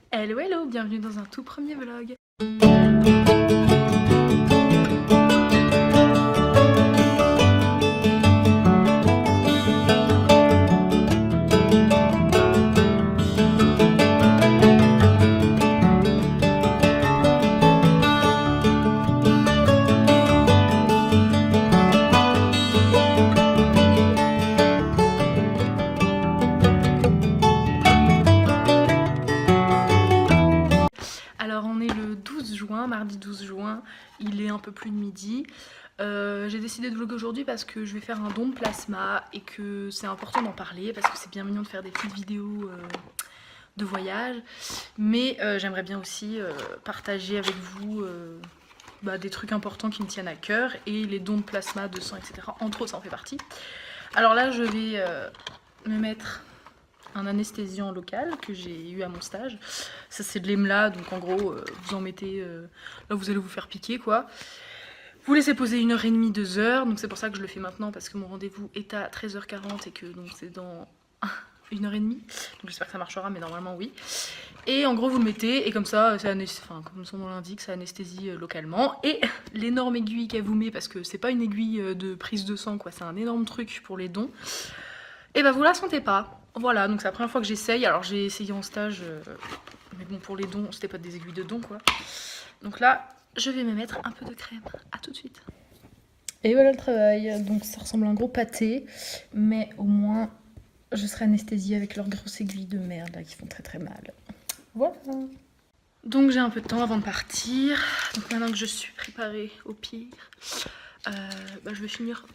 Hello hello, bienvenue dans un tout premier vlog. Alors on est le 12 juin, mardi 12 juin, il est un peu plus de midi. J'ai décidé de vlogger aujourd'hui parce que je vais faire un don de plasma et que c'est important d'en parler parce que c'est bien mignon de faire des petites vidéos de voyage. Mais j'aimerais bien aussi partager avec vous des trucs importants qui me tiennent à cœur et les dons de plasma, de sang, etc. Entre autres, ça en fait partie. Alors là, je vais me mettre un anesthésiant local que j'ai eu à mon stage. Ça c'est de l'EMLA, donc en gros vous en mettez, là vous allez vous faire piquer quoi. Vous laissez poser 1h30, 2h, donc c'est pour ça que je le fais maintenant parce que mon rendez-vous est à 13h40 et que donc c'est dans 1h30. Donc j'espère que ça marchera, mais normalement oui. Et en gros vous le mettez et comme ça, comme son nom l'indique, ça anesthésie localement. Et l'énorme aiguille qu'elle vous met, parce que c'est pas une aiguille de prise de sang quoi, c'est un énorme truc pour les dons. Et bah vous la sentez pas. Voilà, donc c'est la première fois que j'essaye. Alors j'ai essayé en stage, mais bon pour les dons, c'était pas des aiguilles de dons quoi. Donc là, je vais me mettre un peu de crème. À tout de suite. Et voilà le travail. Donc ça ressemble à un gros pâté, mais au moins je serai anesthésiée avec leurs grosses aiguilles de merde là, qui font très très mal. Voilà. Donc j'ai un peu de temps avant de partir. Donc maintenant que je suis préparée au pire, je vais finir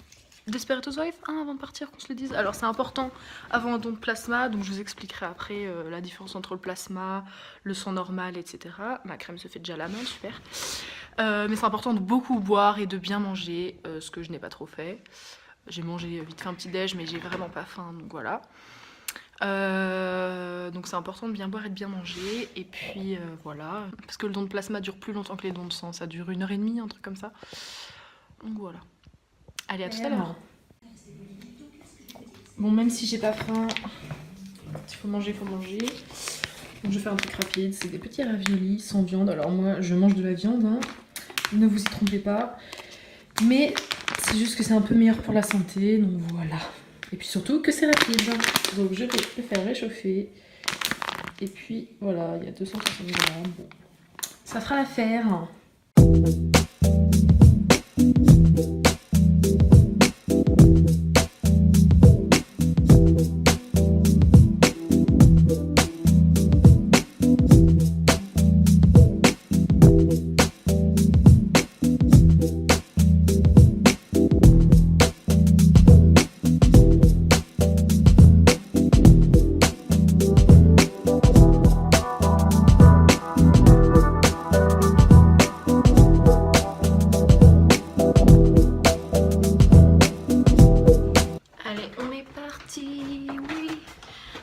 Desperate Wife avant de partir, qu'on se le dise. Alors c'est important avant un don de plasma, donc je vous expliquerai après la différence entre le plasma, le sang normal, etc. Ma crème se fait déjà la main, super. Mais c'est important de beaucoup boire et de bien manger, ce que je n'ai pas trop fait. J'ai mangé vite fait un petit déj, mais j'ai vraiment pas faim, donc voilà. Donc c'est important de bien boire et de bien manger. Et puis voilà, parce que le don de plasma dure plus longtemps que les dons de sang, ça dure 1h30, un truc comme ça. Donc voilà. Allez, à tout à l'heure. Bon, même si j'ai pas faim, quand il faut manger, il faut manger. Donc je vais faire un truc rapide, c'est des petits raviolis sans viande. Alors moi, je mange de la viande, hein. Ne vous y trompez pas. Mais c'est juste que c'est un peu meilleur pour la santé, donc voilà. Et puis surtout que c'est rapide. Donc je vais le faire réchauffer. Et puis voilà, il y a 260 grammes. Bon. Ça fera l'affaire.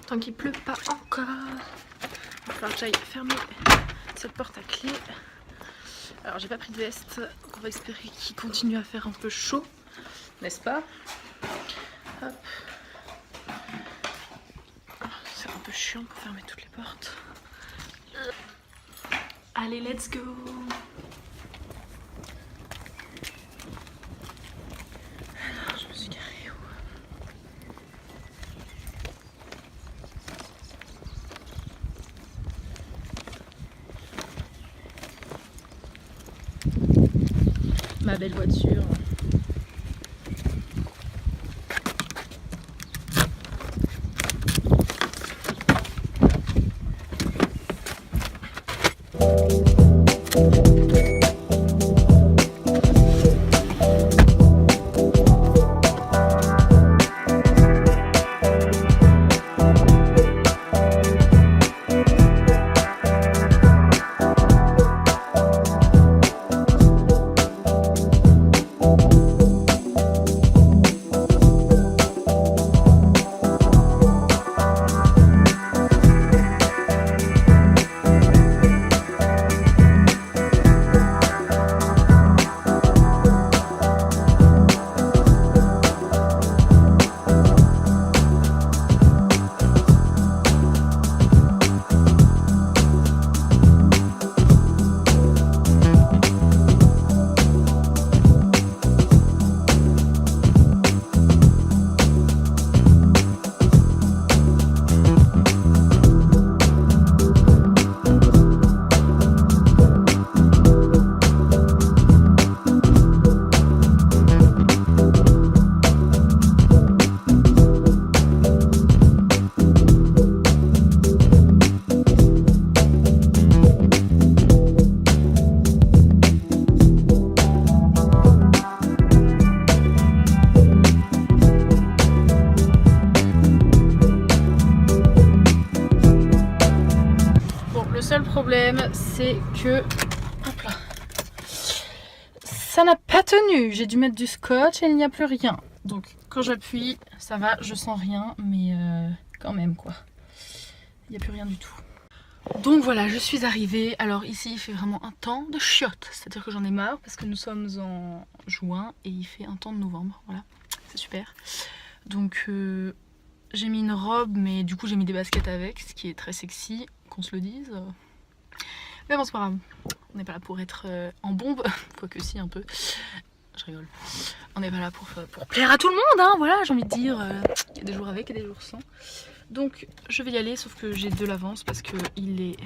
Tant qu'il pleut pas encore. Il va falloir que j'aille fermer cette porte à clé. Alors j'ai pas pris de veste. On va espérer qu'il continue à faire un peu chaud. N'est-ce pas? Hop. C'est un peu chiant pour fermer toutes les portes. Allez, let's go! Alors, je me suis garée où? Ma belle voiture. le seul problème c'est que hop là, ça n'a pas tenu. J'ai dû mettre du scotch et il n'y a plus rien. Donc quand j'appuie, ça va, je sens rien, mais quand même quoi. Il n'y a plus rien du tout. Donc voilà, je suis arrivée. Alors ici il fait vraiment un temps de chiottes. C'est-à-dire que j'en ai marre parce que nous sommes en juin et il fait un temps de novembre. Voilà, c'est super. Donc j'ai mis une robe, mais du coup j'ai mis des baskets avec, ce qui est très sexy, qu'on se le dise. Mais bon, c'est pas grave. On n'est pas là pour être en bombe, quoique si un peu. Je rigole. On n'est pas là pour plaire à tout le monde, hein, voilà, j'ai envie de dire. Il y a des jours avec et des jours sans. Donc je vais y aller, sauf que j'ai de l'avance parce qu'il est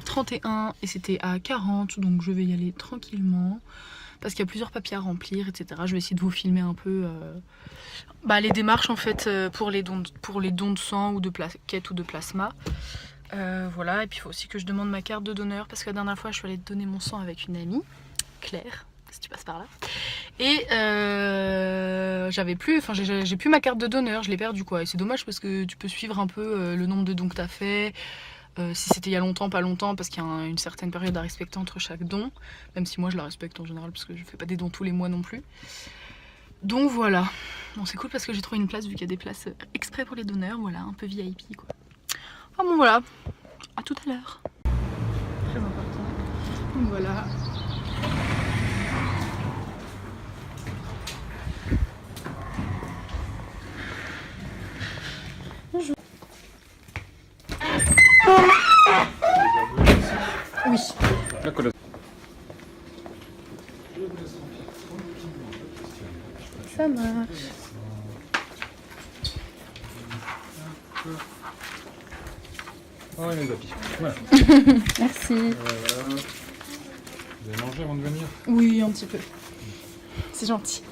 31 et c'était à 40, donc je vais y aller tranquillement. Parce qu'il y a plusieurs papiers à remplir, etc. Je vais essayer de vous filmer un peu les démarches en fait pour les dons de sang ou de plaquettes ou de plasma. Voilà, et puis il faut aussi que je demande ma carte de donneur parce que la dernière fois je suis allée donner mon sang avec une amie, Claire, si tu passes par là. Et j'avais plus, enfin j'ai plus ma carte de donneur, je l'ai perdue quoi. Et c'est dommage parce que tu peux suivre un peu le nombre de dons que tu as fait. Si c'était il y a longtemps, pas longtemps, parce qu'il y a une certaine période à respecter entre chaque don, même si moi je la respecte en général parce que je fais pas des dons tous les mois non plus. Donc voilà, bon c'est cool parce que j'ai trouvé une place vu qu'il y a des places exprès pour les donneurs, voilà, un peu VIP quoi. Enfin bon voilà, à tout à l'heure. Très important. Donc voilà. Oui. Ça marche. Oh, les papilles. Voilà. Merci. Voilà. Vous avez mangé avant de venir? Oui, un petit peu. C'est gentil.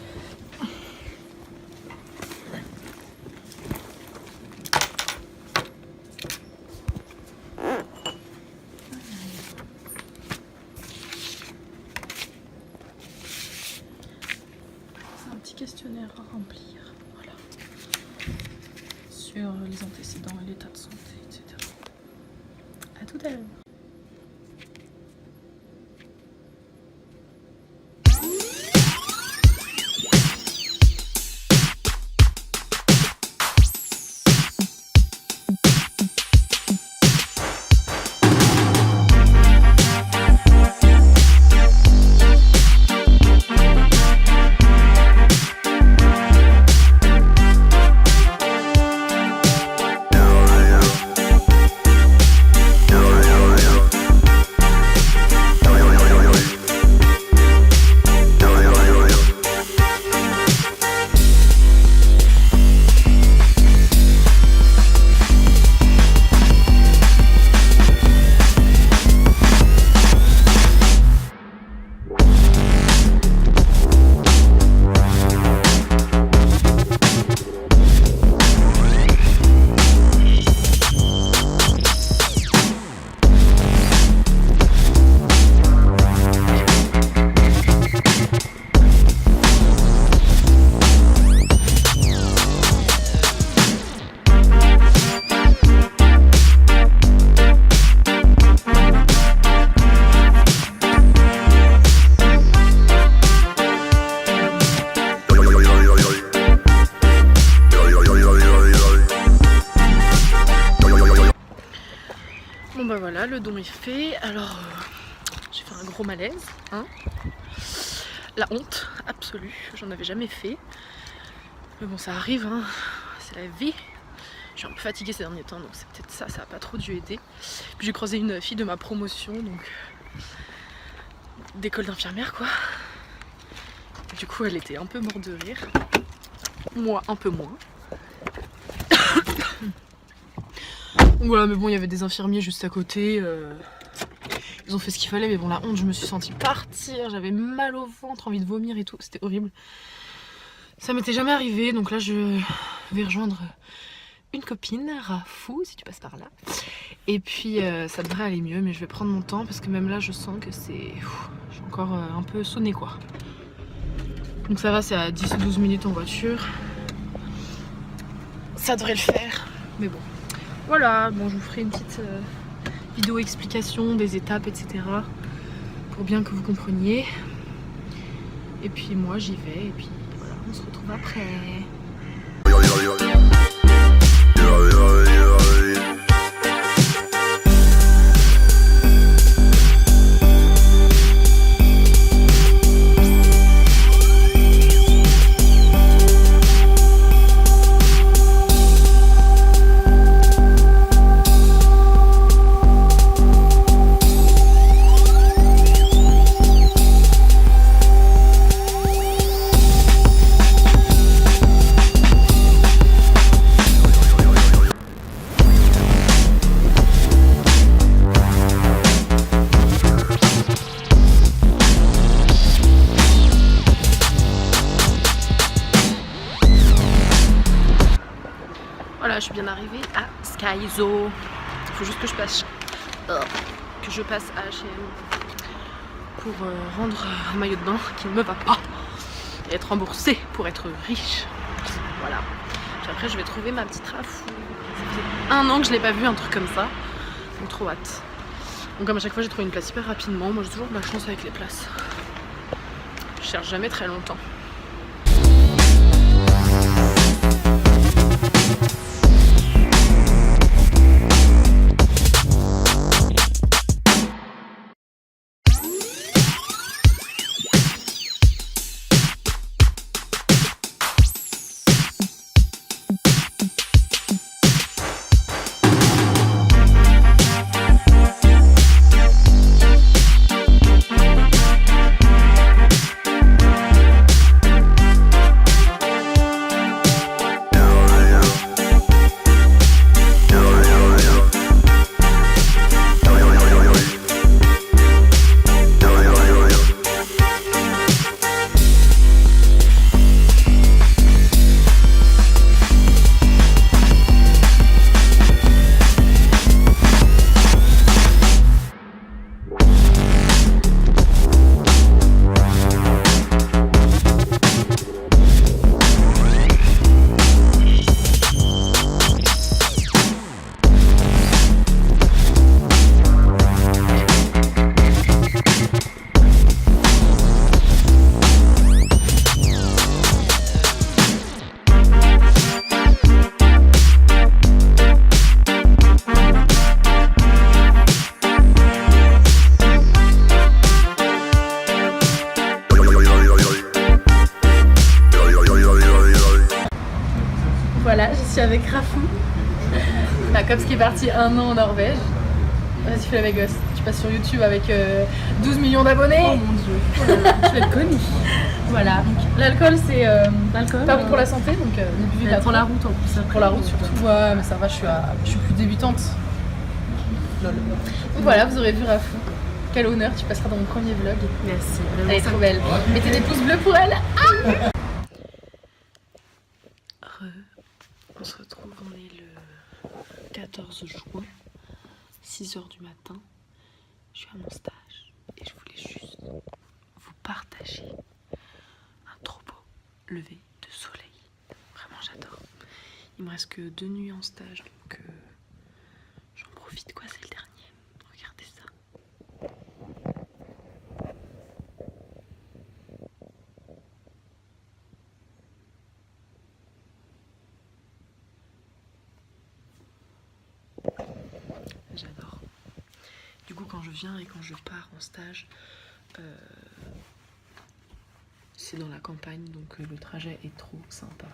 Questionnaire à remplir, voilà, sur les antécédents et l'état de santé, etc. À tout à l'heure. Bon bah voilà, le don est fait. Alors j'ai fait un gros malaise, hein. La honte absolue, j'en avais jamais fait. Mais bon, ça arrive, hein. C'est la vie. Je suis un peu fatiguée ces derniers temps, donc c'est peut-être ça, ça a pas trop dû aider. Puis j'ai croisé une fille de ma promotion, donc d'école d'infirmière quoi. Du coup elle était un peu morte de rire. Moi un peu moins. Voilà, mais bon, il y avait des infirmiers juste à côté. Ils ont fait ce qu'il fallait, mais bon, la honte, je me suis sentie partir. J'avais mal au ventre, envie de vomir et tout. C'était horrible. Ça m'était jamais arrivé, donc là, je vais rejoindre une copine, Rafou, si tu passes par là. Et puis, ça devrait aller mieux, mais je vais prendre mon temps parce que même là, je sens que c'est... Je suis encore un peu sonnée, quoi. Donc ça va, c'est à 10 ou 12 minutes en voiture. Ça devrait le faire, mais bon. Voilà, bon, je vous ferai une petite vidéo explication des étapes, etc. pour bien que vous compreniez. Et puis moi j'y vais et puis voilà, on se retrouve après. Voilà, je suis bien arrivée à Sky Zoo. Il faut juste que je passe à H&M pour rendre un maillot de bain qui ne me va pas et être remboursée pour être riche. Voilà. Puis après, je vais trouver ma petite rafou. Ça fait 1 an que je l'ai pas vu, un truc comme ça. Donc trop hâte. Donc comme à chaque fois, j'ai trouvé une place hyper rapidement. Moi, j'ai toujours de la chance avec les places. Je cherche jamais très longtemps. Voilà, je suis avec Rafou, la copse qui est partie 1 an en Norvège. Vas-y, fais la gosse. Tu passes sur YouTube avec 12 millions d'abonnés. Oh mon dieu, je vais être connue. Voilà, l'alcool c'est pas bon pour la santé, donc pour la route en plus. Pour la route surtout, ouais, mais ça va, je suis plus débutante. Lol. Donc voilà, vous aurez vu Rafou. Quel honneur, tu passeras dans mon premier vlog. Merci. Elle est trop belle. Mettez des pouces bleus pour elle. Ah on se retrouve, on est le 14 juin, 6h du matin. Je suis à mon stage et je voulais juste vous partager un trop beau lever de soleil. Vraiment, j'adore. Il me reste que 2 nuits en stage, donc j'en profite quoi, c'est le dernier. Regardez ça. J'adore. Du coup, quand je viens et quand je pars en stage, c'est dans la campagne, donc le trajet est trop sympa.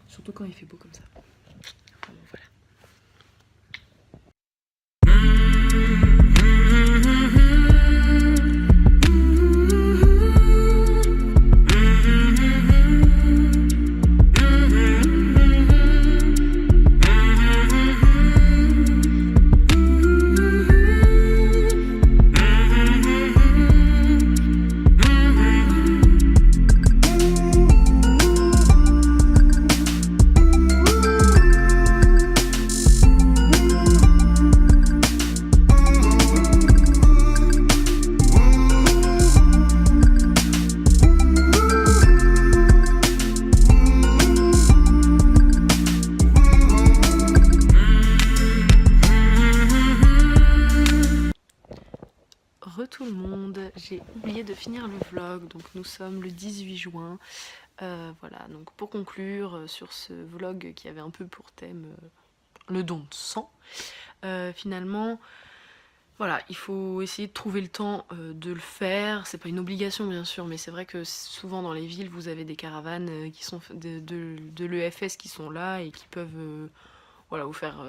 Surtout quand il fait beau comme ça. Vraiment, voilà. Tout le monde, j'ai oublié de finir le vlog, donc nous sommes le 18 juin. Voilà, donc pour conclure sur ce vlog qui avait un peu pour thème le don de sang, finalement, voilà, il faut essayer de trouver le temps de le faire. C'est pas une obligation bien sûr, mais c'est vrai que souvent dans les villes, vous avez des caravanes qui sont de l'EFS qui sont là et qui peuvent voilà, vous faire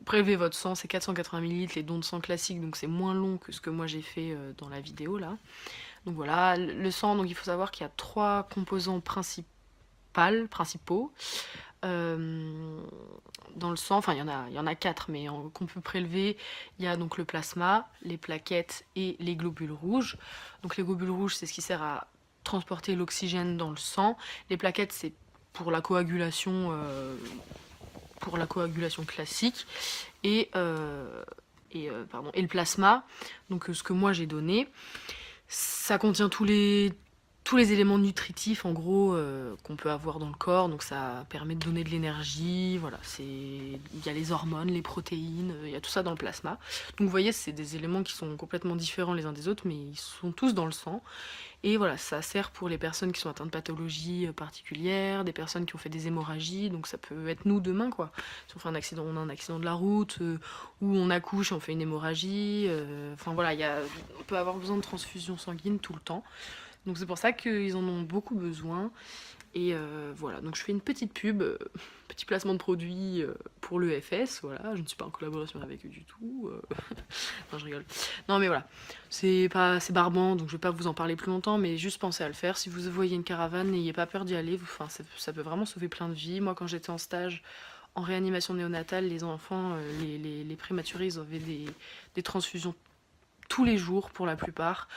prélever votre sang. C'est 480 ml, les dons de sang classiques, donc c'est moins long que ce que moi j'ai fait dans la vidéo là. Donc voilà, le sang, donc il faut savoir qu'il y a 3 composants principaux dans le sang. Enfin, il y en a 4, mais qu'on peut prélever. Il y a donc le plasma, les plaquettes et les globules rouges. Donc les globules rouges, c'est ce qui sert à transporter l'oxygène dans le sang. Les plaquettes, c'est pour la coagulation classique. Et le plasma, donc ce que moi j'ai donné, ça contient tous les éléments nutritifs en gros qu'on peut avoir dans le corps, donc ça permet de donner de l'énergie, voilà, il y a les hormones, les protéines, il y a tout ça dans le plasma. Donc vous voyez, c'est des éléments qui sont complètement différents les uns des autres, mais ils sont tous dans le sang. Et voilà, ça sert pour les personnes qui sont atteintes de pathologies particulières, des personnes qui ont fait des hémorragies, donc ça peut être nous demain quoi. Si on fait on a un accident de la route, ou on accouche et on fait une hémorragie, enfin voilà, on peut avoir besoin de transfusion sanguine tout le temps. Donc c'est pour ça qu'ils en ont beaucoup besoin. Et voilà, donc je fais une petite pub, petit placement de produit pour l'EFS, voilà, je ne suis pas en collaboration avec eux du tout. Non, je rigole. Non mais voilà, c'est barbant, donc je vais pas vous en parler plus longtemps, mais juste pensez à le faire. Si vous voyez une caravane, n'ayez pas peur d'y aller, enfin, ça peut vraiment sauver plein de vies. Moi quand j'étais en stage en réanimation néonatale, les enfants, les prématurés, ils avaient des transfusions tous les jours pour la plupart.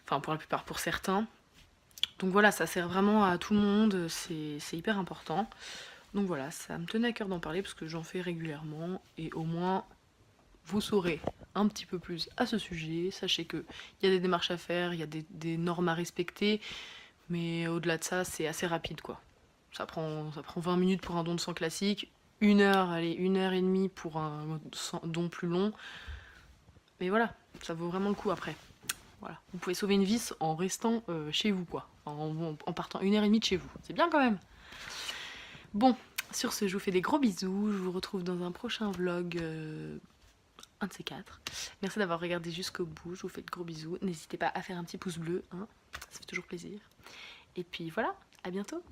Enfin pour certains. Donc voilà, ça sert vraiment à tout le monde, c'est hyper important. Donc voilà, ça me tenait à cœur d'en parler parce que j'en fais régulièrement et au moins vous saurez un petit peu plus à ce sujet. Sachez qu'il y a des démarches à faire, il y a des normes à respecter, mais au-delà de ça, c'est assez rapide quoi. Ça prend 20 minutes pour un don de sang classique, 1 heure, allez, 1 heure et demie pour un don plus long. Mais voilà, ça vaut vraiment le coup après. Voilà. Vous pouvez sauver une vie en restant chez vous, quoi. En partant 1 heure et demie de chez vous. C'est bien quand même. Bon, sur ce, je vous fais des gros bisous. Je vous retrouve dans un prochain vlog, un de ces 4. Merci d'avoir regardé jusqu'au bout. Je vous fais de gros bisous. N'hésitez pas à faire un petit pouce bleu, hein. Ça fait toujours plaisir. Et puis voilà, à bientôt.